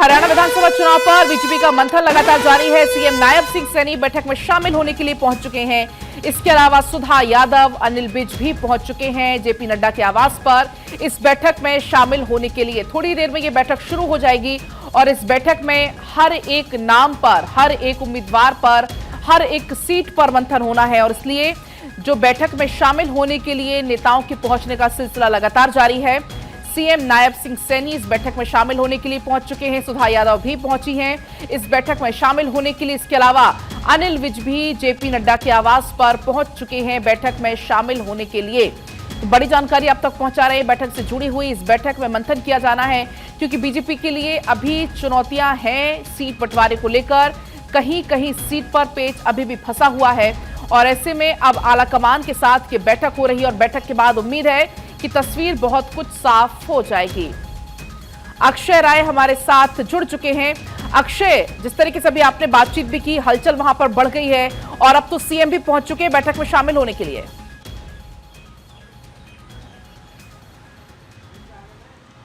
हरियाणा विधानसभा चुनाव पर बीजेपी का मंथन लगातार जारी है। सीएम नायब सिंह सैनी बैठक में शामिल होने के लिए पहुंच चुके हैं। इसके अलावा सुधा यादव, अनिल विज भी पहुंच चुके हैं जेपी नड्डा के आवास पर इस बैठक में शामिल होने के लिए। थोड़ी देर में ये बैठक शुरू हो जाएगी और इस बैठक में हर एक नाम पर, हर एक उम्मीदवार पर, हर एक सीट पर मंथन होना है और इसलिए जो बैठक में शामिल होने के लिए नेताओं के पहुंचने का सिलसिला लगातार जारी है। सीएम नायब सिंह सैनी इस बैठक में शामिल होने के लिए पहुंच चुके हैं। सुधा यादव भी पहुंची हैं इस बैठक में शामिल होने के लिए। इसके अलावा अनिल विज भी जेपी नड्डा के आवास पर पहुंच चुके हैं बैठक में शामिल होने के लिए। तो बड़ी जानकारी आप तक पहुंचा रहे हैं बैठक से जुड़ी हुई। इस बैठक में मंथन किया जाना है क्योंकि बीजेपी के लिए अभी चुनौतियां हैं सीट बंटवारे को लेकर। कहीं कहीं सीट पर पेच अभी भी फंसा हुआ है और ऐसे में अब आलाकमान के साथ ये बैठक हो रही है और बैठक के बाद उम्मीद है कि तस्वीर बहुत कुछ साफ हो जाएगी। अक्षय राय हमारे साथ जुड़ चुके हैं। अक्षय, जिस तरीके से अभी आपने बातचीत भी की, हलचल वहां पर बढ़ गई है और अब तो सीएम भी पहुंच चुके हैं बैठक में शामिल होने के लिए।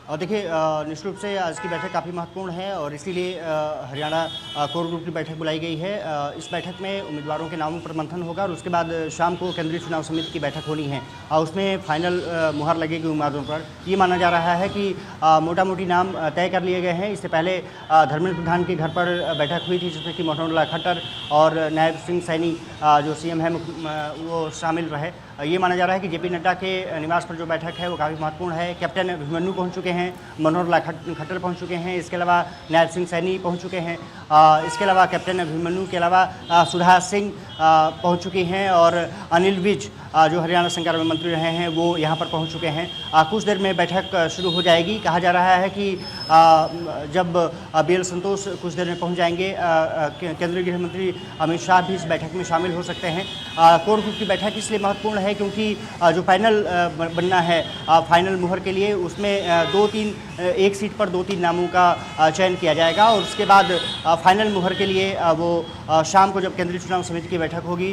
और देखिए, निश्चित रूप से आज की बैठक काफ़ी महत्वपूर्ण है और इसीलिए हरियाणा कोर ग्रुप की बैठक बुलाई गई है। इस बैठक में उम्मीदवारों के नामों पर मंथन होगा और उसके बाद शाम को केंद्रीय चुनाव समिति की बैठक होनी है और उसमें फाइनल मुहर लगेगी उम्मीदवारों पर। ये माना जा रहा है कि मोटा मोटी नाम तय कर लिए गए हैं। इससे पहले धर्मेंद्र प्रधान के घर पर बैठक हुई थी जिसमें कि मनोहर खट्टर और नायब सिंह सैनी जो सीएम है वो शामिल रहे। ये माना जा रहा है कि जेपी नड्डा के निवास पर जो बैठक है वो काफ़ी महत्वपूर्ण है। कैप्टन अभिमन्यु पहुंच चुके हैं, मनोहर खट्टर पहुंच चुके हैं, इसके अलावा नायब सिंह सैनी पहुंच चुके हैं। इसके अलावा कैप्टन अभिमन्यु के अलावा सुधा सिंह पहुंच चुकी हैं और अनिल विज जो हरियाणा सरकार में मंत्री रहे हैं वो यहाँ पर पहुँच चुके हैं। कुछ देर में बैठक शुरू हो जाएगी। कहा जा रहा है कि जब BL संतोष कुछ देर में पहुँच जाएंगे, केंद्रीय गृह मंत्री अमित शाह भी इस बैठक में शामिल हो सकते हैं। कोर ग्रुप की बैठक इसलिए महत्वपूर्ण है क्योंकि जो पैनल बनना है फाइनल मुहर के लिए, उसमें एक सीट पर 2-3 नामों का चयन किया जाएगा और उसके बाद फाइनल मुहर के लिए वो शाम को जब केंद्रीय चुनाव समिति की बैठक होगी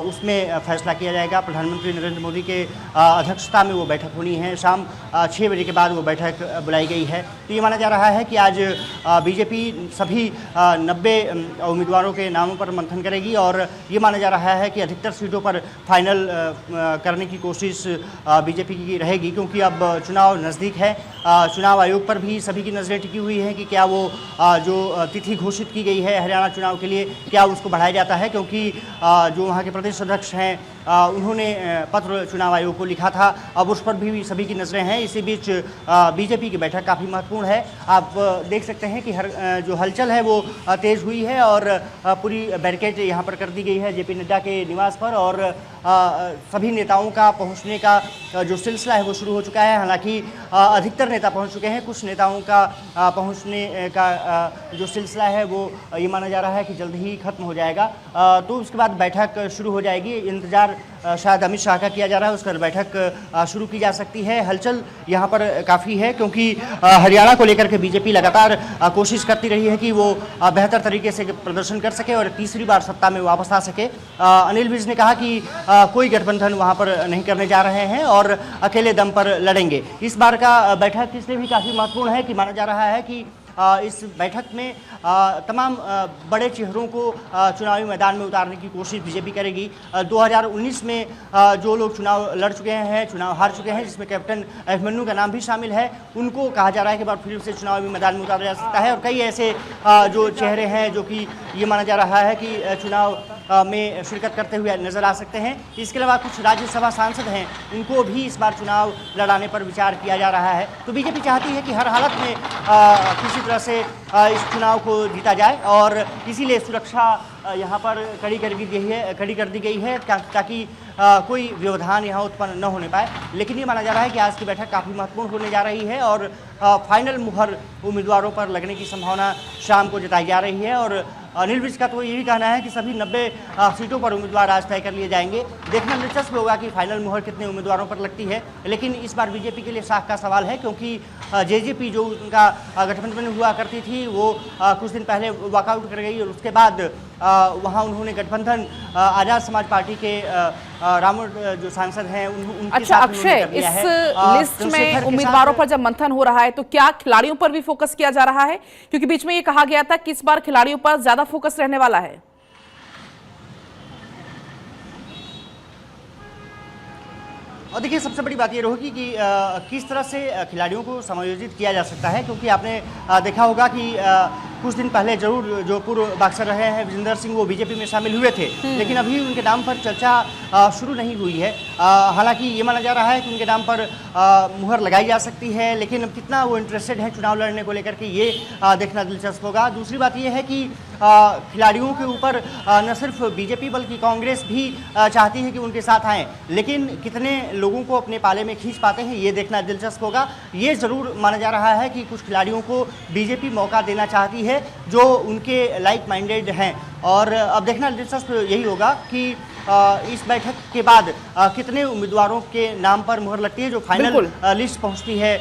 उसमें फैसला किया जाएगा। प्रधानमंत्री नरेंद्र मोदी के अध्यक्षता में वो बैठक होनी है। शाम 6 बजे के बाद वो बैठक बुलाई गई है। तो ये माना जा रहा है कि आज बीजेपी सभी 90 उम्मीदवारों के नामों पर मंथन करेगी और ये माना जा रहा है कि अधिकतर सीटों पर फाइनल करने की कोशिश बीजेपी की रहेगी क्योंकि अब चुनाव नज़दीक है। चुनाव आयोग पर भी सभी की नज़रें टिकी हुई हैं कि क्या वो जो तिथि घोषित की गई है हरियाणा चुनाव के लिए, क्या उसको बढ़ाया जाता है, क्योंकि जो वहाँ के प्रदेश अध्यक्ष हैं उन्होंने पत्र चुनाव आयोग को लिखा था। अब उस पर भी सभी की नज़रें हैं। इसी बीच बीजेपी की बैठक काफ़ी महत्वपूर्ण है। आप देख सकते हैं कि जो हलचल है वो तेज़ हुई है और पूरी बैरिकेड यहाँ पर कर दी गई है जेपी नड्डा के निवास पर और सभी नेताओं का पहुँचने का जो सिलसिला है वो शुरू हो चुका है। हालांकि अधिकतर नेता पहुँच चुके हैं, कुछ नेताओं का पहुँचने का जो सिलसिला है वो ये माना जा रहा है कि जल्द ही खत्म हो जाएगा। तो उसके बाद बैठक शुरू हो जाएगी। इंतज़ार शायद अमित शाह का किया जा रहा है, उस पर बैठक शुरू की जा सकती है। हलचल यहाँ पर काफ़ी है क्योंकि हरियाणा को लेकर के बीजेपी लगातार कोशिश करती रही है कि वो बेहतर तरीके से प्रदर्शन कर सके और तीसरी बार सत्ता में वापस आ सके। अनिल विज ने कहा कि कोई गठबंधन वहाँ पर नहीं करने जा रहे हैं और अकेले दम पर लड़ेंगे। इस बार का बैठक इसलिए भी काफ़ी महत्वपूर्ण है कि माना जा रहा है कि इस बैठक में तमाम बड़े चेहरों को चुनावी मैदान में उतारने की कोशिश बीजेपी करेगी। 2019 में जो लोग चुनाव लड़ चुके हैं, चुनाव हार चुके हैं, जिसमें कैप्टन अभिमन्यु का नाम भी शामिल है, उनको कहा जा रहा है कि बार फिर से चुनावी मैदान में उतारा जा सकता है। और कई ऐसे जो चेहरे हैं जो कि ये माना जा रहा है कि चुनाव में शिरकत करते हुए नजर आ सकते हैं। इसके अलावा कुछ राज्यसभा सांसद हैं, उनको भी इस बार चुनाव लड़ाने पर विचार किया जा रहा है। तो बीजेपी चाहती है कि हर हालत में किसी तरह से इस चुनाव को जीता जाए और इसीलिए सुरक्षा यहाँ पर कड़ी कर दी गई है ताकि कोई व्यवधान यहाँ उत्पन्न न होने पाए। लेकिन ये माना जा रहा है कि आज की बैठक काफ़ी महत्वपूर्ण होने जा रही है और फाइनल मुहर उम्मीदवारों पर लगने की संभावना शाम को जताई जा रही है। और अनिल विज का तो यही कहना है कि सभी 90 सीटों पर उम्मीदवार आज तय कर लिए जाएंगे। देखना दिलचस्प होगा कि फाइनल मुहर कितने उम्मीदवारों पर लगती है। लेकिन इस बार बीजेपी के लिए साख का सवाल है क्योंकि जेजेपी जो उनका गठबंधन हुआ करती थी वो कुछ दिन पहले वॉकआउट कर गई और उसके बाद वहाँ उन्होंने गठबंधन आजाद समाज पार्टी के रामू जो सांसद हैं उनके अच्छा साथ अक्षय, उन्होंने कर लिया इस है। लिस्ट में चंद्रशेखर के उम्मीदवारों साथ- पर जब मंथन हो रहा है तो क्या खिलाड़ियों पर भी फोकस किया जा रहा है? क्योंकि बीच में ये कहा गया था कि इस बार खिलाड़ियों पर ज्यादा फोकस रहने वाला है। और देखिए सबसे बड़ी बात ये रहेगी कि किस तरह से खिलाड़ियों को समायोजित किया जा सकता है, क्योंकि आपने देखा होगा कि कुछ दिन पहले जरूर जो पूर्व बॉक्सर रहे हैं विजेंदर सिंह वो बीजेपी में शामिल हुए थे, लेकिन अभी उनके नाम पर चर्चा शुरू नहीं हुई है। हालांकि ये माना जा रहा है कि उनके नाम पर मुहर लगाई जा सकती है, लेकिन अब कितना वो इंटरेस्टेड है चुनाव लड़ने को लेकर के ये देखना दिलचस्प होगा। दूसरी बात ये है कि खिलाड़ियों के ऊपर न सिर्फ बीजेपी बल्कि कांग्रेस भी चाहती है कि उनके साथ आएँ, लेकिन कितने लोगों को अपने पाले में खींच पाते हैं ये देखना दिलचस्प होगा। ये जरूर माना जा रहा है कि कुछ खिलाड़ियों को बीजेपी मौका देना चाहती है जो उनके लाइक माइंडेड हैं, और अब देखना दिलचस्प यही होगा कि इस बैठक के बाद कितने उम्मीदवारों के नाम पर मुहर लगती है जो फाइनल लिस्ट पहुंचती है।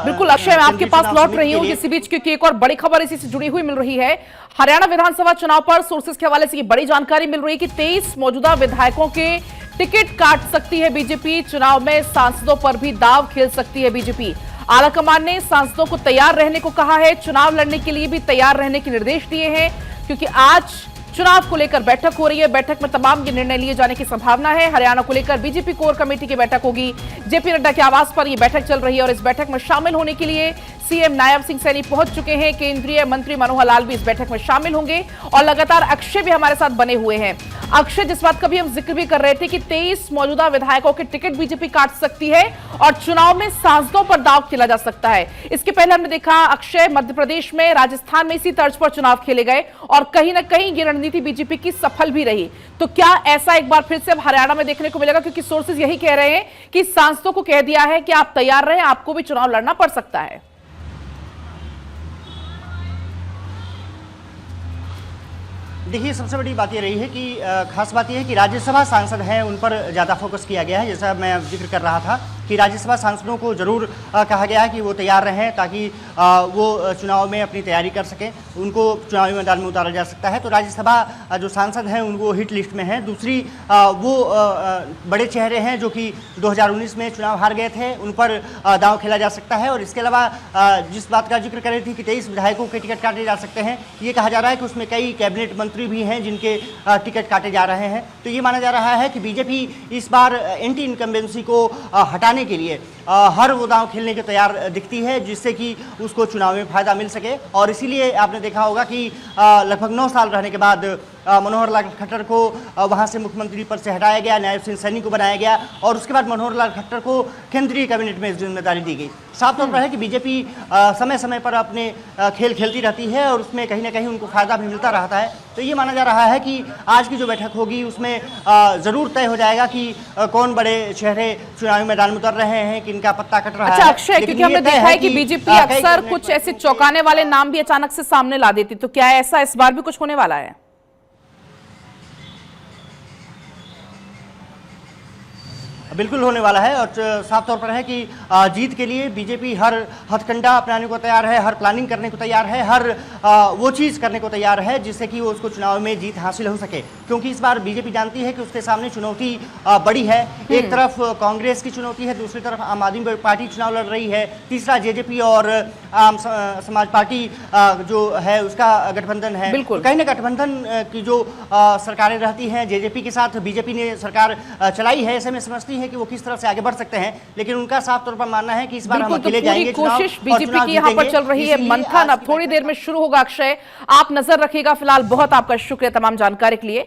बिल्कुल अक्षय, मैं आपके पास लौट रही हूं इसी बीच, क्योंकि एक और बड़ी खबर इसी से जुड़ी हुई मिल रही है। हरियाणा विधानसभा चुनाव पर सोर्सेस के हवाले से ये बड़ी जानकारी मिल रही है कि 23 मौजूदा विधायकों के टिकट काट सकती है बीजेपी। चुनाव में सांसदों पर भी दांव खेल सकती है बीजेपी। आलाकमान ने सांसदों को तैयार रहने को कहा है, चुनाव लड़ने के लिए भी तैयार रहने के निर्देश दिए हैं, क्योंकि आज चुनाव को लेकर बैठक हो रही है। बैठक में तमाम ये निर्णय लिए जाने की संभावना है। हरियाणा को लेकर बीजेपी कोर कमेटी की बैठक होगी। जेपी नड्डा के आवास पर यह बैठक चल रही है और इस बैठक में शामिल होने के लिए सीएम नायब सिंह सैनी पहुंच चुके हैं। केंद्रीय मंत्री मनोहर लाल भी इस बैठक में शामिल होंगे और लगातार अक्षय भी हमारे साथ बने हुए हैं। अक्षय, जिस बात का भी हम जिक्र भी कर रहे थे कि 23 मौजूदा विधायकों के टिकट बीजेपी काट सकती है और चुनाव में सांसदों पर दांव खेला जा सकता है। इसके पहले हमने देखा अक्षय, मध्य प्रदेश में, राजस्थान में इसी तर्ज पर चुनाव खेले गए और कहीं ना कहीं ये रणनीति बीजेपी की सफल भी रही। तो क्या ऐसा एक बार फिर से अब हरियाणा में देखने को मिलेगा? क्योंकि सोर्सेज यही कह रहे हैं कि सांसदों को कह दिया है कि आप तैयार रहें, आपको भी चुनाव लड़ना पड़ सकता है। देखिए सबसे बड़ी बात ये रही है कि खास बात यह है कि राज्यसभा सांसद हैं उन पर ज़्यादा फोकस किया गया है। जैसा मैं जिक्र कर रहा था कि राज्यसभा सांसदों को जरूर कहा गया है कि वो तैयार रहें ताकि वो चुनाव में अपनी तैयारी कर सकें, उनको चुनावी मैदान में उतारा जा सकता है। तो राज्यसभा जो सांसद हैं उनको हिट लिस्ट में हैं। दूसरी वो बड़े चेहरे हैं जो कि 2019 में चुनाव हार गए थे, उन पर दांव खेला जा सकता है। और इसके अलावा जिस बात का जिक्र कर रही थी कि 23 विधायकों के टिकट काटे जा सकते हैं, ये कहा जा रहा है कि उसमें कई कैबिनेट मंत्री भी हैं जिनके टिकट काटे जा रहे हैं। तो ये माना जा रहा है कि बीजेपी इस बार एंटी इनकम्बेंसी को हटाने के लिए हर वो दांव खेलने के तैयार दिखती है जिससे कि उसको चुनाव में फायदा मिल सके। और इसीलिए आपने देखा होगा कि लगभग 9 साल रहने के बाद मनोहर लाल खट्टर को वहां से मुख्यमंत्री पद से हटाया गया, नायब सिंह सैनी को बनाया गया और उसके बाद मनोहर लाल खट्टर को केंद्रीय कैबिनेट में जिम्मेदारी दी गई। साफ तौर पर है कि बीजेपी समय समय पर अपने खेल खेलती रहती है और उसमें कहीं ना कहीं उनको फायदा भी मिलता रहता है। तो ये माना जा रहा है कि आज की जो बैठक होगी उसमें जरूर तय हो जाएगा कि कौन बड़े चेहरे चुनावी मैदान में उतर रहे हैं, किनका पत्ता कट रहा है। अच्छा अक्षय, क्योंकि हमने देखा है कि बीजेपी अक्सर कुछ ऐसे चौंकाने वाले नाम भी अचानक से सामने ला देती, तो क्या ऐसा इस बार भी कुछ होने वाला है? बिल्कुल होने वाला है और साफ तौर पर है कि जीत के लिए बीजेपी हर हथकंडा अपनाने को तैयार है, हर प्लानिंग करने को तैयार है, हर वो चीज़ करने को तैयार है जिससे कि वो उसको चुनाव में जीत हासिल हो सके। क्योंकि इस बार बीजेपी जानती है कि उसके सामने चुनौती बड़ी है। एक तरफ कांग्रेस की चुनौती है, दूसरी तरफ आम आदमी पार्टी चुनाव लड़ रही है, तीसरा जेजेपी और आम समाज पार्टी जो है उसका गठबंधन है। बिल्कुल कहीं ना गठबंधन की जो सरकारें रहती हैं, जेजेपी के साथ बीजेपी ने सरकार चलाई है, ऐसे में समझती है कि वो किस तरह से आगे बढ़ सकते हैं, लेकिन उनका साफ तौर पर मानना है कि इस बार हम अकेले जाएंगे। कोशिश बीजेपी की यहाँ पर चल रही है, मंथन अब थोड़ी देर में शुरू होगा। अक्षय, आप नजर रखिएगा। फिलहाल बहुत आपका शुक्रिया तमाम जानकारी के लिए।